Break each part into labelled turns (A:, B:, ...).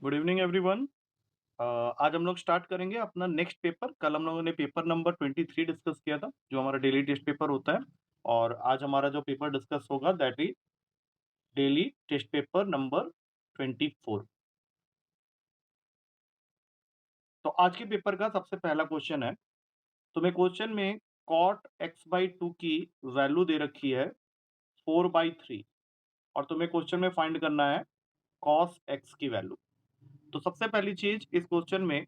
A: Good evening everyone. आज हम लोग स्टार्ट करेंगे अपना नेक्स्ट पेपर। कल हम लोगों ने पेपर नंबर 23 डिस्कस किया था, जो हमारा डेली टेस्ट पेपर होता है। और आज हमारा जो पेपर डिस्कस होगा that is daily test paper number 24। तो आज के पेपर का सबसे पहला क्वेश्चन है। तुम्हें क्वेश्चन में कॉट एक्स बाई टू की वैल्यू दे रखी है 4/3, और तुम्हें क्वेश्चन में फाइंड करना है कॉस एक्स की वैल्यू। तो सबसे पहली चीज, इस क्वेश्चन में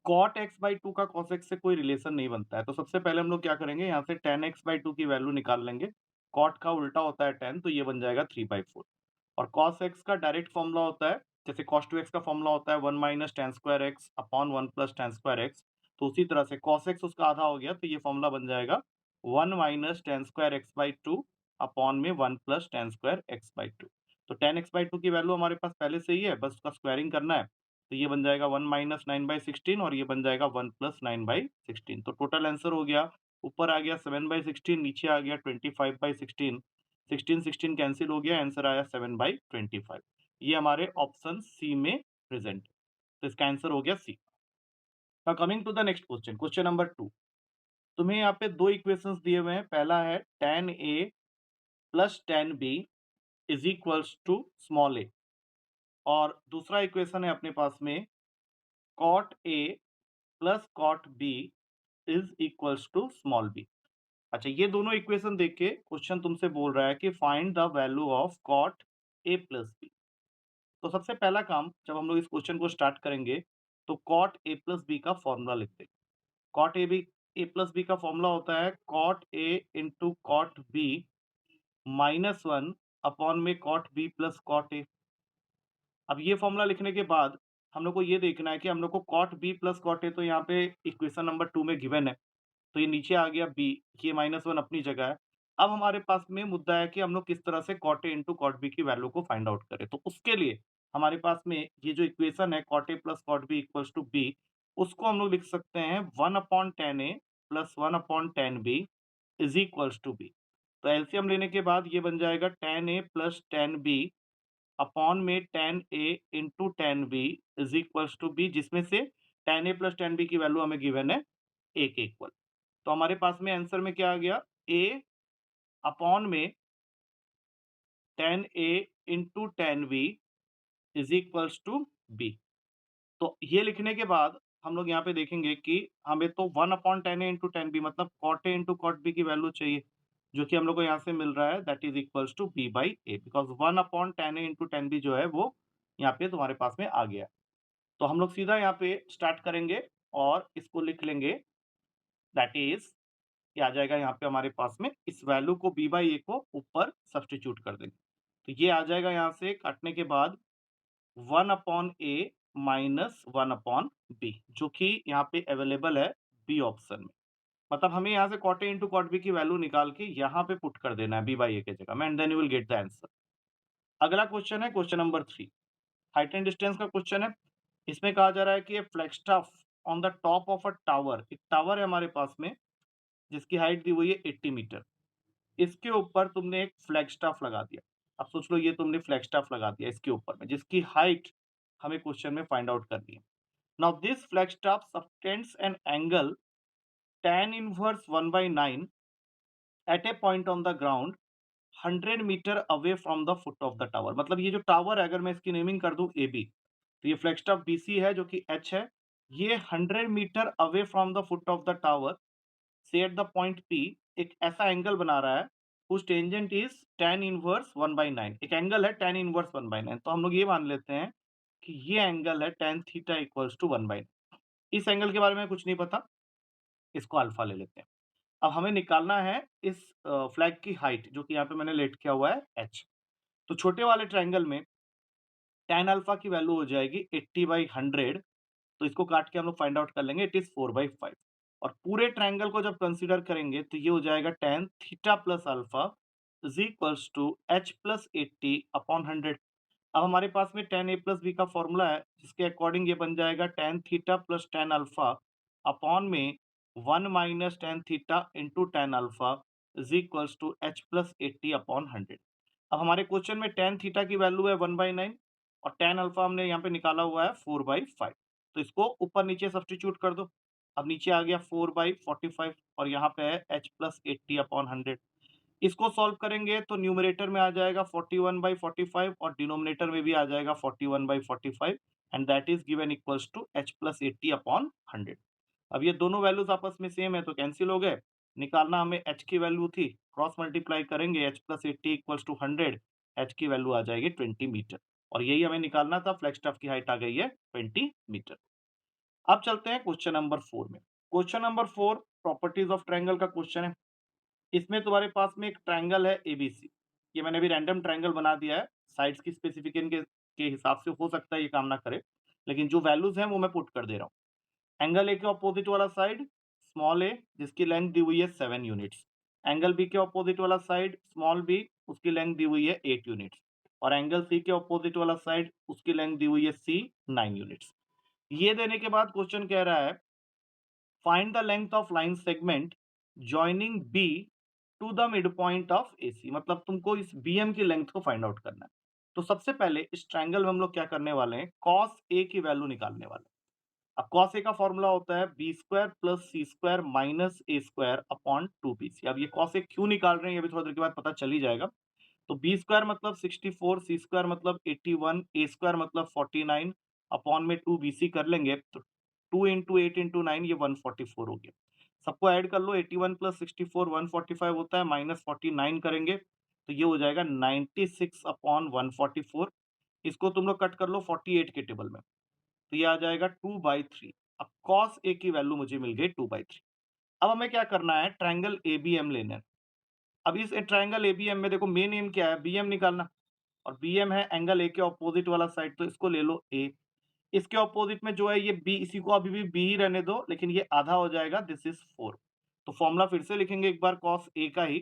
A: कॉट एक्स बाई टू का कॉस एक्स से कोई रिलेशन नहीं बनता है। तो सबसे पहले हम लोग क्या करेंगे, यहाँ से टेन एक्स बाई टू की वैल्यू निकाल लेंगे। कॉट का उल्टा होता है टेन, तो ये बन जाएगा 3/4। और कॉस एक्स का डायरेक्ट फॉर्मूला होता है, जैसे कॉस टू एक्स का फॉर्मूला होता है 1 - tan² x अपॉन 1 + tan²x। तो उसी तरह से कॉस एक्स उसका आधा हो गया, तो ये फॉर्मूला बन जाएगा 1 - tan² x/2 अपॉन में 1 + tan²x/2। तो टेन एक्स बाई टू की वैल्यू हमारे पास पहले से ही है, बस उसका स्क्वायरिंग करना है। तो ये बन जाएगा 1 - 9/16, और ये बन जाएगा 1 + 9/16। तो टोटल आंसर हो गया, ऊपर आ गया 7/16, नीचे आ गया 25/16। 16 कैंसिल हो गया, आंसर आया 7/25। ये हमारे ऑप्शन सी में प्रेजेंट है, तो इसका आंसर हो गया C. Now coming to the next question, question number 2। तुम्हें यहाँ पे दो इक्वेशंस दिए हुए हैं। पहला है tan A + tan B is equals to small a, और दूसरा इक्वेशन है अपने पास में cot A + cot B is equals to small b। अच्छा, ये दोनों इक्वेशन देख के क्वेश्चन तुमसे बोल रहा है कि find the value of cot A + B। तो सबसे पहला काम, जब हम लोग इस क्वेश्चन को स्टार्ट करेंगे, तो cot A + B का फॉर्मूला लिख देंगे। cot A + B का फॉर्मूला होता है cot A into cot B -1 upon में cot B + cot A। अब ये फॉर्मूला लिखने के बाद हम लोग को ये देखना है कि हम लोग को cot B + cot A तो यहाँ पे इक्वेशन नंबर 2 में गिवन है, तो ये नीचे आ गया b, ये -1 अपनी जगह है। अब हमारे पास में मुद्दा है कि हम लोग किस तरह से cot A into cot B की वैल्यू को फाइंड आउट करें। तो उसके लिए हमारे पास में ये जो इक्वेशन है cot A + cot B equals to b, उसको हम लोग लिख सकते हैं 1/tan A + 1/tan B is equals to b। तो एलसीएम लेने के बाद ये बन जाएगा tan A + tan B upon में tan A into tan B is equals to b, जिसमें से tan A + tan B की वैल्यू हमें गिवन है a के इक्वल। तो हमारे पास में आंसर में क्या आ गया, a अपॉन में tan A into tan B is equals to b। तो ये लिखने के बाद हम लोग यहाँ पे देखेंगे कि हमें तो 1/tan A into tan B मतलब cot A into cot B की वैल्यू चाहिए, जो कि हम लोग को यहाँ से मिल रहा है, that is equals to b/a, because 1/tan A into tan B जो है वो यहाँ पे तुम्हारे पास में आ गया। तो हम लोग सीधा यहाँ पे स्टार्ट करेंगे और इसको लिख लेंगे, दैट इज ये आ जाएगा यहाँ पे हमारे पास में, इस वैल्यू को b/a को ऊपर सब्स्टिट्यूट कर देंगे। तो ये आ जाएगा यहाँ से काटने के बाद 1/a माइनस 1/b, जो कि यहाँ पे अवेलेबल है बी ऑप्शन में। मतलब हमें यहाँ से cot A into cot B की वैल्यू निकाल के यहाँ पे पुट कर देना है b/a के जगह में, and then you will get the answer. अगला क्वेश्चन है question number 3, height and distance का क्वेश्चन है। इसमें कहा जा रहा है कि flagstaff on the top of a tower, एक टावर है हमारे पास में जिसकी हाइट दी हुई है 80 मीटर। इसके ऊपर तुमने एक फ्लैग स्टाफ लगा दिया। अब सोच लो, ये तुमने फ्लैग स्टाफ लगा दिया इसके ऊपर में, जिसकी हाइट हमें क्वेश्चन में फाइंड आउट करनी है। Now this flag staff subtends an angle tan inverse 1/9 at a point on the ground 100 meter away from the foot of the tower. मतलब ये जो टावर है, अगर मैं इसकी नेमिंग कर दूं ए बी, तो ये फ्लैग स्टाफ BC है जो कि H है। ये 100 meter away from the foot of the tower से एट द पॉइंट P एक ऐसा एंगल बना रहा है whose tangent is tan inverse 1/9। एक एंगल है tan इनवर्स 1/9, तो हम लोग ये मान लेते हैं कि ये एंगल है tan थीटा इक्वल्स टू 1/9। इस एंगल के बारे में कुछ नहीं पता, इसको अल्फा ले लेते हैं। अब हमें निकालना है इस फ्लैग की हाइट, जो कि यहाँ पे मैंने लेट किया हुआ है h। तो छोटे वाले ट्रायंगल में tan अल्फा की वैल्यू हो जाएगी 80/100, तो इसको काट के हम लोग फाइंड आउट कर लेंगे, इट इज 4/5। और पूरे ट्रायंगल को जब कंसीडर करेंगे तो ये हो जाएगा tan theta plus alpha is equals to h plus 80 upon 100। अब हमारे पास में tan a प्लस बी का फॉर्मूला है, जिसके अकॉर्डिंग ये बन जाएगा tan theta plus tan alpha upon में 1 minus tan theta into tan alpha is equals to h plus 80 upon 100। अब हमारे क्वेश्चन में tan थीटा की वैल्यू है 1/9, और tan अल्फा हमने यहाँ पे निकाला हुआ है 4/5। तो इसको ऊपर नीचे सब्स्टिट्यूट कर दो। अब नीचे आ गया 4/45 और यहाँ पे है h प्लस 80/100। इसको सॉल्व करेंगे तो न्यूमरेटर में आ जाएगा 41/45 और डिनोमिनेटर में भी आ जाएगा 41/45 and that is given equals to h plus 80/100। अब ये दोनों वैल्यूज आपस में सेम है तो कैंसिल हो गए। निकालना हमें h की वैल्यू थी, क्रॉस मल्टीप्लाई करेंगे h plus 80 equals to 100, h की वैल्यू आ जाएगी 20 मीटर और यही हमें निकालना था। फ्लैगस्टाफ की हाइट आ गई है 20 मीटर। अब चलते हैं क्वेश्चन नंबर 4 में। Question number 4 properties of triangle का क्वेश्चन है। इसमें तुम्हारे पास में एक ट्रायंगल है एबीसी। ये मैंने अभी रैंडम ट्रायंगल बना दिया है, साइड्स की स्पेसिफिकेशन के हिसाब से हो सकता है ये काम ना करे, लेकिन जो वैल्यूज हैं वो मैं पुट कर दे रहा हूँ। एंगल ए के ऑपोजिट वाला साइड स्मॉल ए जिसकी लेंथ दी हुई है 7 यूनिट्स। एंगल बी के ऑपोजिट वाला साइड स्मॉल बी उसकी लेंथ दी हुई है 8 यूनिट्स। और एंगल सी के ऑपोजिट वाला साइड उसकी लेंथ दी हुई है सी 9 यूनिट्स। ये देने के बाद क्वेश्चन कह रहा है find the length of line segment joining B to the mid point of AC. मतलब तुमको इस बीएम की लेंथ को फाइंड आउट करना है। तो सबसे पहले इस ट्रायंगल में हम लोग क्या करने वाले हैं, कॉस ए की वैल्यू निकालने वाले हैं। अब कॉस ए का फॉर्मूला होता है B square plus C square minus A square upon 2bc। अब ये कॉस ए क्यों निकाल रहे हैं ये भी थोड़ी देर के बाद पता चल ही जाएगा। तो बी स्क्वायर मतलब 64, सी स्क्वायर मतलब 81, ए स्क्वायर मतलब 49 अपॉन में 2bc कर लेंगे तो 2 इंटू 8 इंटू 9 ये 144 हो गया। सबको ऐड कर लो, 81 प्लस 64 145 होता है, माइनस 49 करेंगे तो ये हो जाएगा 96 अपॉन 144। इसको तुम लोग कट कर लो 48 के टेबल में तो ये आ जाएगा 2/3। अब कॉस ए की वैल्यू मुझे मिल गई 2/3। अब हमें क्या करना है, ट्रायंगल एबीएम लेना है। अब इस ट्रायंगल एबीएम में देखो मेन एम क्या है, बीएम निकालना। और बीएम है एंगल ए के ऑपोजिट वाला साइड, तो इसको ले लो ए। इसके ऑपोजिट में जो है ये बी, इसी को अभी भी बी ही रहने दो लेकिन ये आधा हो जाएगा, दिस इज 4। तो फॉर्मूला फिर से लिखेंगे एक बार कॉस ए का ही।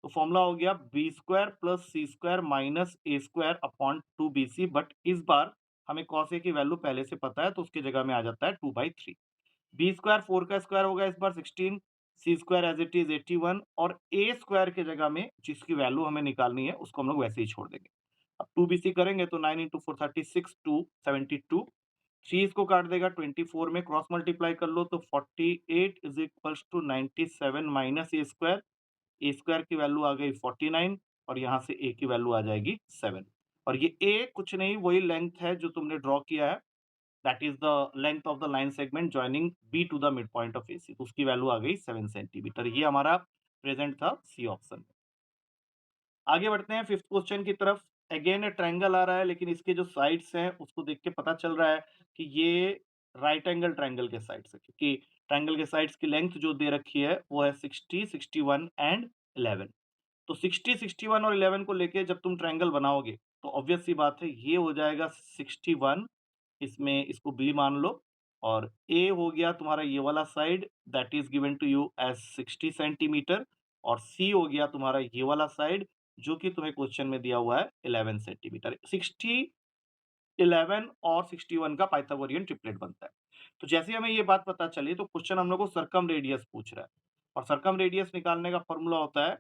A: तो फॉर्मूला हो गया B square plus C square minus A square upon 2bc। But इस बार हमें कॉस ए की वैल्यू पहले से पता है तो उसकी जगह में आ जाता है 2/3। बी स्क्वायर 4 का स्क्वायर होगा इस बार 16, सी स्क्वायर एज इट इज 81 और ए स्क्वायर की जगह में जिसकी वैल्यू हमें निकालनी है उसको हम लोग वैसे ही छोड़ देंगे। अब 2bc करेंगे तो 9 इंटू 4 36 टू 72। 3 इसको काट देगा 24 में, क्रॉस मल्टीप्लाई कर लो तो 48 is equals to 97 minus A square. A square की वैल्यू आ गई 49 और यहाँ से ए की वैल्यू आ जाएगी 7। और ये ए कुछ नहीं वही लेंथ है जो तुमने ड्रॉ किया है, that is the length of the line segment joining B to the mid point of AC. तो उसकी वैल्यू आ गई 7 सेंटीमीटर। ये हमारा प्रेजेंट था सी ऑप्शन में। आगे बढ़ते हैं फिफ्थ क्वेश्चन की तरफ। अगेन ट्रायंगल आ रहा है लेकिन इसके जो साइड्स हैं उसको देख के पता चल रहा है कि ये राइट एंगल ट्रायंगल के साइड्स है, क्योंकि ट्रायंगल के साइड्स की लेंथ जो दे रखी है वो है 60, 61 एंड 11। तो 60, 61 और 11 को लेके जब तुम ट्रायंगल बनाओगे तो ऑब्वियस सी बात है ये हो जाएगा 61, इसमें इसको बी मान लो। और ए हो गया तुम्हारा ये वाला side that is given to you as 60 centimeter. और सी हो गया तुम्हारा ये वाला साइड जो कि तुम्हें क्वेश्चन में दिया हुआ है 11 सेंटीमीटर। 60, 11 और 61 का पाइथागोरियन ट्रिपलेट बनता है। तो जैसे हमें ये बात पता चली तो क्वेश्चन हम लोग को सर्कम रेडियस पूछ रहा है और सर्कम रेडियस निकालने का फॉर्मूला होता है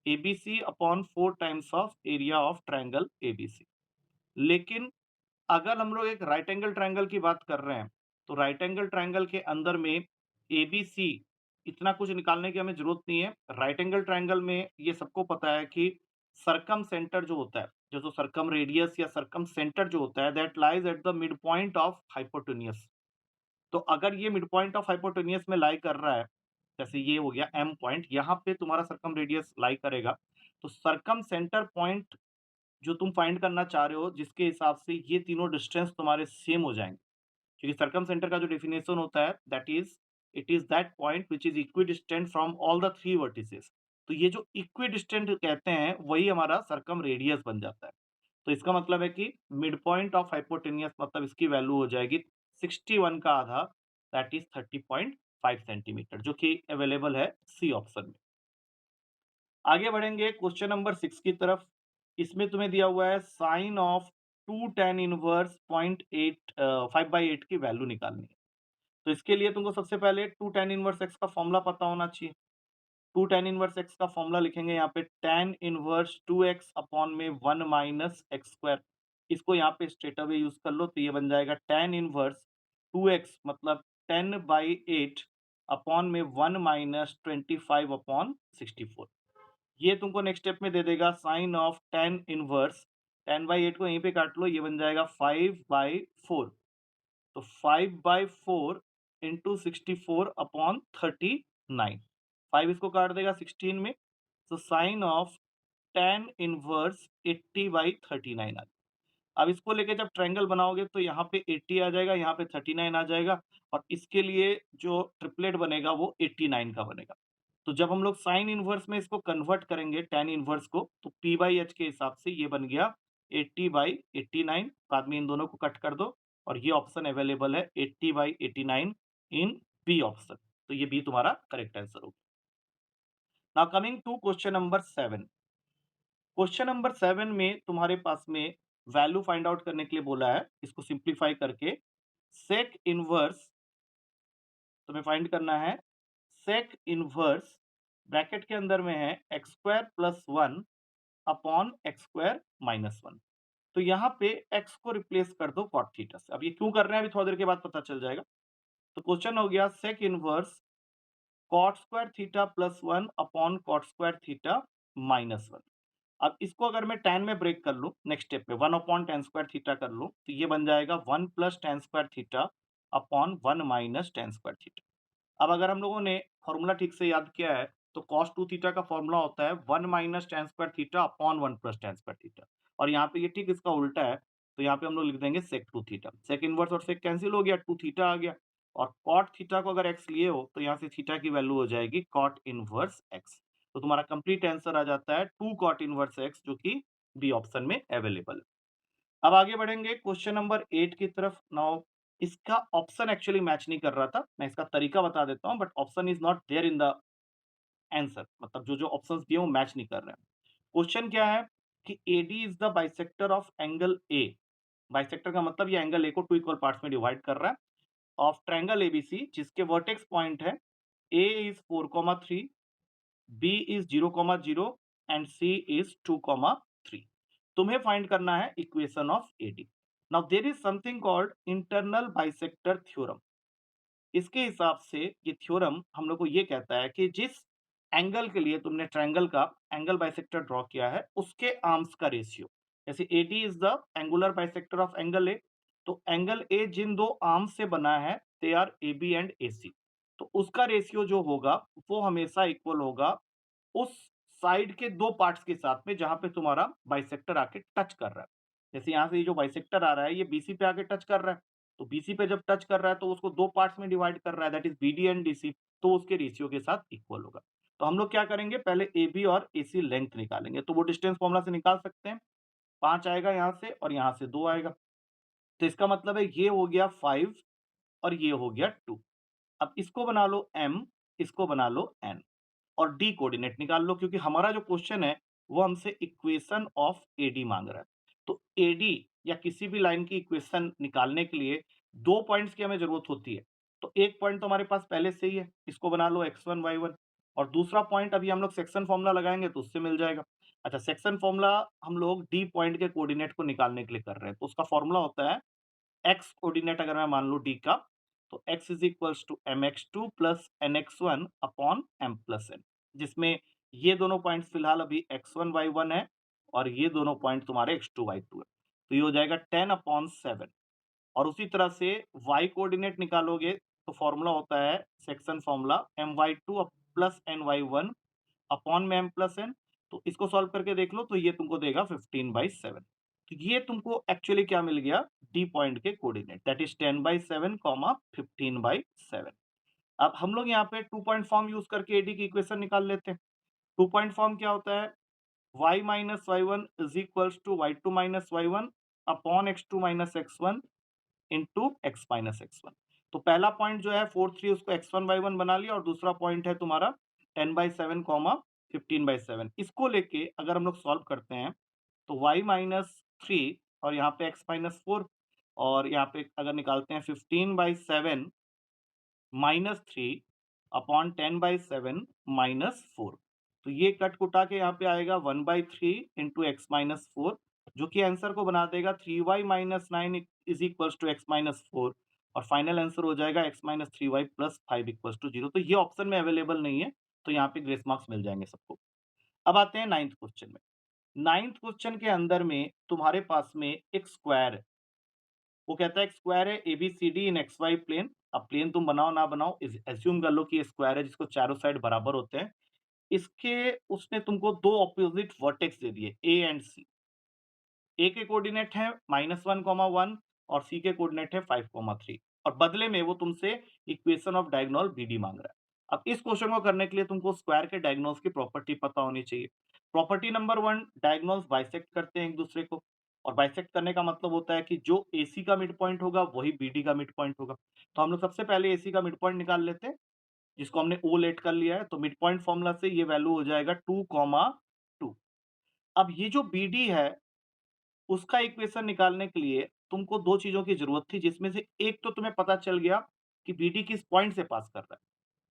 A: ABC upon 4 times of area of triangle ABC. लेकिन अगर हम लोग एक राइट एंगल ट्रायंगल की बात कर रहे हैं तो राइट एंगल ट्रायंगल के अंदर में एबीसी इतना कुछ निकालने की हमें जरूरत नहीं है। राइट एंगल ट्रायंगल में ये सबको पता है कि सरकम सेंटर जो होता है, जो सरकम रेडियस या सरकम सेंटर जो होता है that lies at the mid point of hypotenuse. तो अगर ये मिड पॉइंट ऑफ हाइपोटेन्यूस में लाई कर रहा है, जैसे ये हो गया एम पॉइंट, यहाँ पे तुम्हारा सरकम रेडियस लाई करेगा। तो सरकम सेंटर पॉइंट जो तुम फाइंड करना चाह रहे हो जिसके हिसाब से ये तीनों डिस्टेंस तुम्हारे सेम हो जाएंगे, क्योंकि सर्कम सेंटर का जो डेफिनेशन होता है that is it is that point which is equidistant from all the 3 vertices. तो ये जो इक्विडिस्टेंट कहते हैं वही हमारा सर्कम रेडियस बन जाता है। तो इसका मतलब है कि मिड पॉइंट ऑफ हाइपोटेनियस मतलब इसकी वैल्यू हो जाएगी 61 का आधा दैट इज 30.5 सेंटीमीटर जो कि अवेलेबल है सी ऑप्शन में। आगे बढ़ेंगे क्वेश्चन नंबर 6 की तरफ। इसमें तुम्हें दिया हुआ है साइन ऑफ 2 tan इनवर्स 0.8 5/8 की वैल्यू निकालनी है। तो इसके लिए तुमको सबसे पहले 2 tan इनवर्स x का फॉर्मूला पता होना चाहिए। 2 tan इनवर्स x का फॉर्मूला लिखेंगे यहाँ पे tan इनवर्स 2x अपॉन में 1 माइनस एक्स स्क्वायर। इसको यहाँ पे स्ट्रेट अवे यूज कर लो, तो ये बन जाएगा tan इनवर्स 2x मतलब 10/8 अपॉन में 1 माइनस 25 अपॉन 64। ये तुमको नेक्स्ट स्टेप में दे देगा साइन ऑफ tan इनवर्स 10/8 को यहीं पे काट लो, ये बन जाएगा 5/4। तो 5/4 इंटू 64 अपॉन 39। 5 इसको काट देगा 16 में, तो साइन ऑफ tan इनवर्स 80/39 आ। अब इसको लेके जब ट्रायंगल बनाओगे तो यहाँ पे 80 आ जाएगा, यहाँ पे 39 आ जाएगा, और इसके लिए जो ट्रिपलेट बनेगा वो 89 का बनेगा। तो जब हम लोग साइन इनवर्स में इसको कन्वर्ट करेंगे tan इनवर्स को, तो p/h के हिसाब से ये बन गया 80/89। बाद में इन दोनों को कट कर दो, और ये ऑप्शन अवेलेबल है 80/89 इन बी ऑप्शन। तो ये बी तुम्हारा करेक्ट आंसर होगा। Now coming to question number 7। Question number 7 में तुम्हारे पास में वैल्यू फाइंड आउट करने के लिए बोला है, इसको सिंप्लीफाई करके सेक इनवर्स तुम्हें फाइंड करना है। सेक इनवर्स ब्रैकेट के अंदर में है x square plus 1 upon x square minus 1। तो यहाँ पे x को रिप्लेस कर दो कॉट थीटा से। अब ये क्यों कर रहे हैं अभी थोड़ी देर के बाद पता चल जाएगा। तो क्वेश्चन हो गया sec inverse cot square theta plus 1 upon cot square theta minus 1। अब इसको अगर मैं tan में ब्रेक कर लूं, नेक्स्ट स्टेप में 1 अपॉन tan स्क्वायर थीटा कर लूं, तो ये बन जाएगा 1 plus tan square theta upon 1 minus tan square theta. अब अगर हम लोगों ने फॉर्मूला ठीक से याद किया है, तो cos 2 थीटा का फॉर्मूला होता है 1 minus tan square theta upon 1 plus tan square theta, और यहाँ पे ये ठीक इसका उल्टा है, तो यहाँ पे हम लोग लिख देंगे sec 2 थीटा। sec इनवर्स और sec कैंसिल हो गया, 2 थीटा आ गया, और cot थीटा को अगर x लिए हो तो यहाँ से थीटा की वैल्यू हो जाएगी cot इनवर्स x। तो तुम्हारा कंप्लीट आंसर आ जाता है 2 cot इनवर्स x, जो कि बी ऑप्शन में अवेलेबल है। अब आगे बढ़ेंगे क्वेश्चन नंबर 8 की तरफ। नाउ इसका ऑप्शन एक्चुअली मैच नहीं कर रहा था, मैं इसका तरीका बता देता हूं, but option is not there in the answer, मतलब जो जो ऑप्शंस दिए वो मैच नहीं कर रहे हैं। क्वेश्चन क्या है कि AD is the bisector of angle A। Bisector का मतलब ये एंगल A को 2 इक्वल पार्ट्स में डिवाइड कर रहा है, ऑफ ट्रायंगल ABC, जिसके वर्टेक्स पॉइंट है A is 4,3, B is 0,0 and C is 2,3। तुम्हें फाइंड करना है equation of AD। Now there is something called internal bisector theorem. इसके हिसाब से ये थ्योरम हम लोग को ये कहता है कि जिस एंगल के लिए तुमने ट्रायंगल का एंगल बाइसेक्टर ड्रॉ किया है, उसके आर्म्स का रेशियो, जैसे AD is the angular bisector of angle A, तो एंगल A जिन दो आर्म्स से बना है they are AB and AC, तो उसका रेशियो जो होगा वो हमेशा इक्वल होगा उस साइड के दो पार्ट्स के साथ में जहां पे तुम्हारा बाइसेक्टर आके टच कर रहा है। जैसे यहाँ से ये जो बाइसेक्टर आ रहा है ये BC पे आके टच कर रहा है, तो BC पे जब टच कर रहा है तो उसको दो पार्ट्स में डिवाइड कर रहा है, that is BD and DC, तो उसके रेशियो के साथ इक्वल होगा। तो हम लोग क्या करेंगे, पहले AB और AC लेंथ निकालेंगे, तो वो डिस्टेंस फॉर्मूला से निकाल सकते हैं। 5 आएगा यहाँ से और यहाँ से 2 आएगा, तो इसका मतलब है ये हो गया 5 और ये हो गया 2। अब इसको बना लो M, इसको बना लो N, और डी कोऑर्डिनेट निकाल लो, क्योंकि हमारा जो क्वेश्चन है वो हमसे इक्वेशन ऑफ एडी मांग रहा है। तो एडी या किसी भी लाइन की इक्वेशन निकालने के लिए दो पॉइंट्स की हमें जरूरत होती है। तो एक पॉइंट तो हमारे पास पहले से ही है, इसको बना लो x1 y1, और दूसरा पॉइंट अभी हम लोग सेक्शन फॉर्मूला लगाएंगे तो उससे मिल जाएगा। अच्छा, सेक्शन फॉर्मूला हम लोग डी पॉइंट के कोऑर्डिनेट को निकालने के लिए कर रहे हैं, तो उसका फॉर्मूला होता है एक्स कोऑर्डिनेट अगर मैं मान लूं डी का, तो x is equals to mx2 plus nx1 upon m plus n, जिसमें ये दोनों पॉइंट्स फिलहाल अभी x1 y1 है और ये दोनों पॉइंट तुम्हारे x2 y2 है, तो ये हो जाएगा 10/7। और उसी तरह से y कोऑर्डिनेट निकालोगे तो फॉर्मूला होता है section formula my2 plus ny1 upon में m प्लस n। तो इसको सॉल्व करके देख लो तो ये तुमको देगा 15/7। तो ये तुमको एक्चुअली क्या मिल गया, डी पॉइंट के कोऑर्डिनेट, दैट इज 10/7 15/7। अब हम लोग यहाँ पे 2 पॉइंट फॉर्म यूज करके एडी की इक्वेशन निकाल लेते हैं। 2 पॉइंट फॉर्म क्या होता है, y minus y1 is equals to y2 minus y1 upon x2 minus x1 into x minus x1। तो पहला पॉइंट जो है 4 3, उसको x1 y1 बना लिया, और दूसरा पॉइंट है तुम्हारा 10/7 15/7। इसको लेके अगर हम लोग सॉल्व करते हैं तो y माइनस 3 और यहाँ पे x माइनस 4, और यहाँ पे अगर निकालते हैं 15/7 माइनस 3 अपॉन 10/7 माइनस 4, तो ये कट कुटा के यहाँ पे आएगा 1/3 इंटू एक्स माइनस 4, जो कि आंसर को बना देगा 3y minus 9 is equals to x minus 4 और फाइनल आंसर हो जाएगा x minus 3y plus 5 equals to 0। तो ये ऑप्शन में अवेलेबल नहीं है, तो यहाँ पे ग्रेस मार्क्स मिल जाएंगे सबको। अब आते हैं 9th क्वेश्चन में। 9th क्वेश्चन के अंदर में तुम्हारे पास में एक स्क्वायर है। वो कहता है एक स्क्वायर है एबीसीडी इन एक्स वाई प्लेन। अब प्लेन तुम बनाओ ना बनाओ, एज्यूम कर लो कि ये स्क्वायर है जिसको चारों साइड बराबर होते हैं। इसके उसने तुमको दो ऑपोजिट वर्टेक्स दे दिए ए एंड सी। ए के कोऑर्डिनेट है -1, 1 और सी के कोऑर्डिनेट है 5, 3 और बदले में वो तुमसे इक्वेशन ऑफ डायगोनल बीडी मांग रहा है। अब इस क्वेश्चन को करने के लिए तुमको स्क्वायर के डायगोनल्स की प्रॉपर्टी पता होनी चाहिए। प्रॉपर्टी नंबर 1, डायगोनल्स बाइसेक्ट करते हैं एक दूसरे को और बाइसेक्ट करने का मतलब होता है कि जो एसी का मिड पॉइंट होगा वही बीडी का मिड पॉइंट होगा। तो हम लोग सबसे पहले एसी का मिड पॉइंट निकाल लेते हैं, जिसको हमने ओ लेट कर लिया है। तो मिड पॉइंट फॉर्मूला से ये वैल्यू हो जाएगा 2, 2। अब ये जो बीडी है उसका इक्वेशन निकालने के लिए तुमको दो चीजों की जरूरत थी, जिसमें से एक तो तुम्हें पता चल गया कि बीडी किस पॉइंट से पास कर रहा है।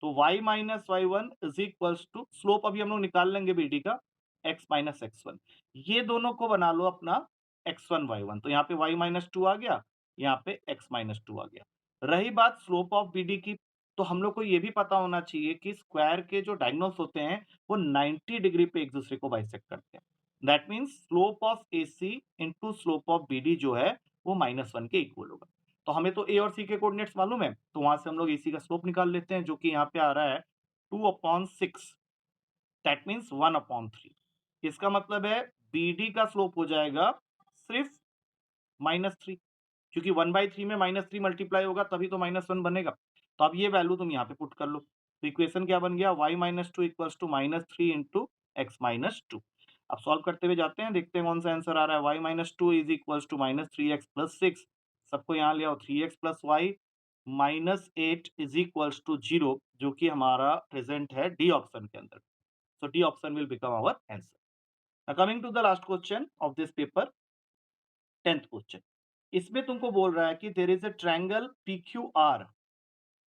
A: तो y minus Y one is equals to slope, अभी हम लोग निकाल लेंगे बीडी का, x माइनस एक्स वन। ये दोनों को बना लो अपना x1 y1। तो यहाँ पे y माइनस टू आ गया, यहाँ पे x माइनस टू आ गया। रही बात स्लोप ऑफ बीडी की, तो हम लोग को ये भी पता होना चाहिए कि स्क्वायर के जो डायगोनल्स होते हैं वो 90 डिग्री पे एक दूसरे को बाइसेक्ट करते हैं। That means slope of AC into slope of BD जो है वो -1 के इक्वल होगा। तो हमें तो A और C के कोऑर्डिनेट्स मालूम है, तो वहां से हम लोग AC का स्लोप निकाल लेते हैं, जो कि यहाँ पे आ रहा है 2/6। That means 1/3। इसका मतलब है BD का स्लोप हो जाएगा सिर्फ -3, क्योंकि 1/3 में -3 मल्टीप्लाई होगा तभी तो -1 बनेगा। तो अब ये वैल्यू तुम यहाँ पे पुट कर लो। तो इक्वेशन क्या बन गया, y minus two equals to -3 into X minus two. अब सॉल्व करते हुए जाते हैं, देखते हैं कौन सा आंसर आ रहा है। y minus two is equals to -3x plus 6। सबको यहाँ ले आओ, 3x plus Y -8 is equals to 0, जो कि हमारा प्रेजेंट है डी ऑप्शन के अंदर। So D option will become our answer. Now coming to the last question of this paper, 10th question. इसमें तुमको बोल रहा है कि there is a triangle PQR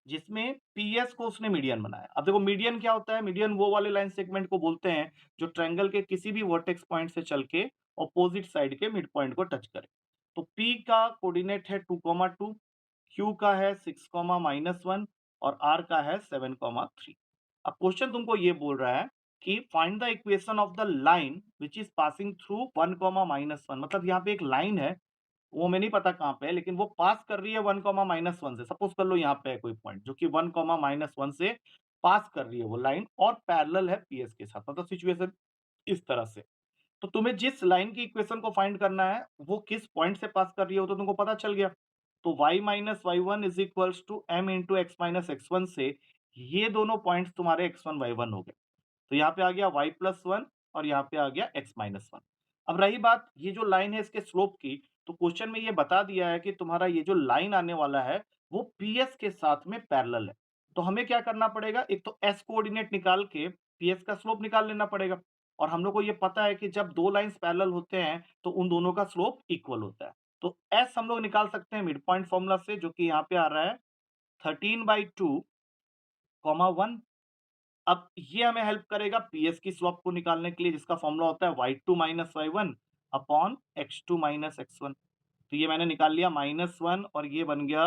A: जिसमें PS को उसने मीडियन बनाया। अब देखो मीडियन क्या होता है, मीडियन वो वाले लाइन सेगमेंट को बोलते हैं जो ट्रायंगल के किसी भी वर्टेक्स पॉइंट से चल के ऑपोजिट साइड के मिड पॉइंट को टच करे। तो P का कोऑर्डिनेट है 2, 2, Q का है 6, -1 और R का है 7, 3। अब क्वेश्चन तुमको ये बोल रहा है कि find the equation of the line which is passing through 1, -1। मतलब यहाँ पे एक लाइन है, वो हमें नहीं पता कहाँ पे है, लेकिन वो पास कर रही है 1, -1 से। सपोज कर लो यहाँ पे है कोई पॉइंट जो कि 1, -1 से पास कर रही है वो लाइन और पैरेलल है PS के साथ। मतलब सिचुएशन इस तरह से। तो तुम्हें जिस लाइन की इक्वेशन को फाइंड करना है वो किस पॉइंट से पास कर रही है वो तो तुमको पता चल गया। तो y minus Y one is equals to m into X minus X one से ये दोनों पॉइंट्स तुम्हारे x1 y1 हो गए। तो यहाँ पे आ गया y+1 और यहाँ पे आ गया x-1। अब रही बात ये जो लाइन है इसके स्लोप की, तो क्वेश्चन में ये बता दिया है कि तुम्हारा ये जो लाइन आने वाला है वो PS के साथ में पैरेलल है। तो हमें क्या करना पड़ेगा, एक तो S कोऑर्डिनेट निकाल के PS का स्लोप निकाल लेना पड़ेगा। और हम लोग को ये पता है कि जब दो लाइंस पैरेलल होते हैं तो उन दोनों का स्लोप इक्वल होता है। तो S हम लोग निकाल सकते हैं मिड पॉइंट फॉर्मूला से, जो कि यहाँ पे आ रहा है 13/2, 1। अब ये हमें हेल्प करेगा PS की स्लोप को निकालने के लिए, जिसका फॉर्मूला होता है y2 minus y1 upon x2 minus x1। तो ये मैंने निकाल लिया -1 और ये बन गया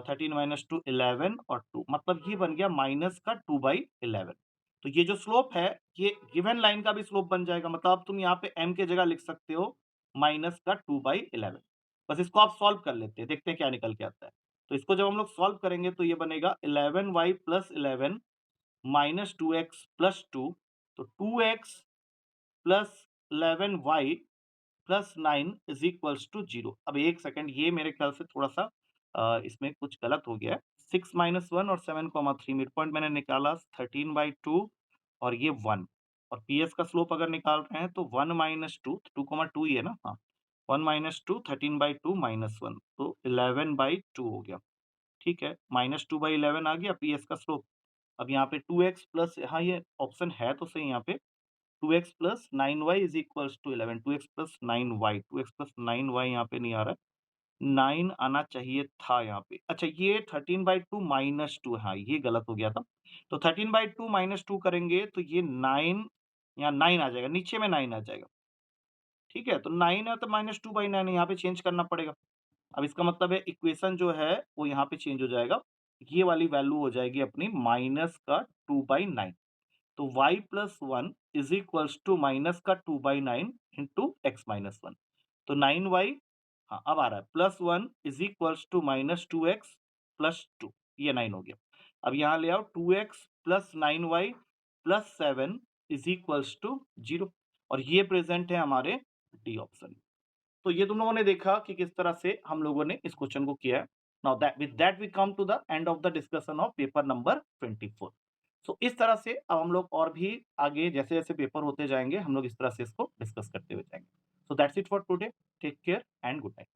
A: 13 माइनस 2 11 और 2, मतलब ये बन गया माइनस का 2/11। तो ये जो स्लोप है ये गिवन लाइन का भी स्लोप बन जाएगा। मतलब अब तुम यहाँ पे m के जगह लिख सकते हो माइनस का 2/11। बस इसको आप सॉल्व कर लेते हैं, देखते हैं क्या निकल के आता है। तो इसको जब हम लोग सॉल्व करेंगे तो ये बनेगा 11y plus 11 minus 2x plus 2। तो 2x plus 11y plus 9 is equals to 0। अब एक सेकंड, ये मेरे ख्याल से थोड़ा सा इसमें कुछ गलत हो गया है। 6-1 और 7, 3 मिड पॉइंट मैंने निकाला 13/2 और ये 1 और PS का स्लोप अगर निकाल रहे हैं तो 1 माइनस 2 ही है ना, हाँ 1 माइनस 2 13/2 -1 तो 11/2 हो गया। ठीक है, -2/11 आ गया PS का स्लोप। अब यहाँ पे 2x प्लस, हाँ ये ऑप्शन है तो सही यहाँ पे 2x plus 9y is equals to 11। 2x plus 9y, 2x plus 9y यहाँ पे नहीं आ रहा है, 9 आना चाहिए था यहाँ पे। अच्छा ये 13/2 माइनस 2, हाँ ये गलत हो गया था। तो 13/2 माइनस 2 करेंगे तो ये 9 यहाँ 9 आ जाएगा, नीचे में 9 आ जाएगा। ठीक है? तो 9 है तो -2/9 यहाँ पे चेंज करना पड़ेगा। अब इसका मतलब है इक्वेशन जो है वो यहाँ पे चेंज हो जाएगा। ये वाली वैल्यू हो जाएगी अपनी माइनस का 2/9। तो y plus 1 is equals to minus का 2/9 इंटू एक्स माइनस 1। तो 9y, हाँ अब आ रहा है, plus 1 is equals to minus 2x plus 2, ये 9 हो गया। अब यहाँ ले आओ 2x plus 9y plus 7 is equals to 0, और ये प्रेजेंट है हमारे डी ऑप्शन में। तो ये तुम लोगों ने देखा कि किस तरह से हम लोगों ने इस क्वेश्चन को किया है। Now that with that we come to the end of the discussion of paper number 24। So इस तरह से अब हम लोग और भी आगे जैसे जैसे पेपर होते जाएंगे हम लोग इस तरह से इसको डिस्कस करते हुए जाएंगे। So that's it for today. Take care and good night.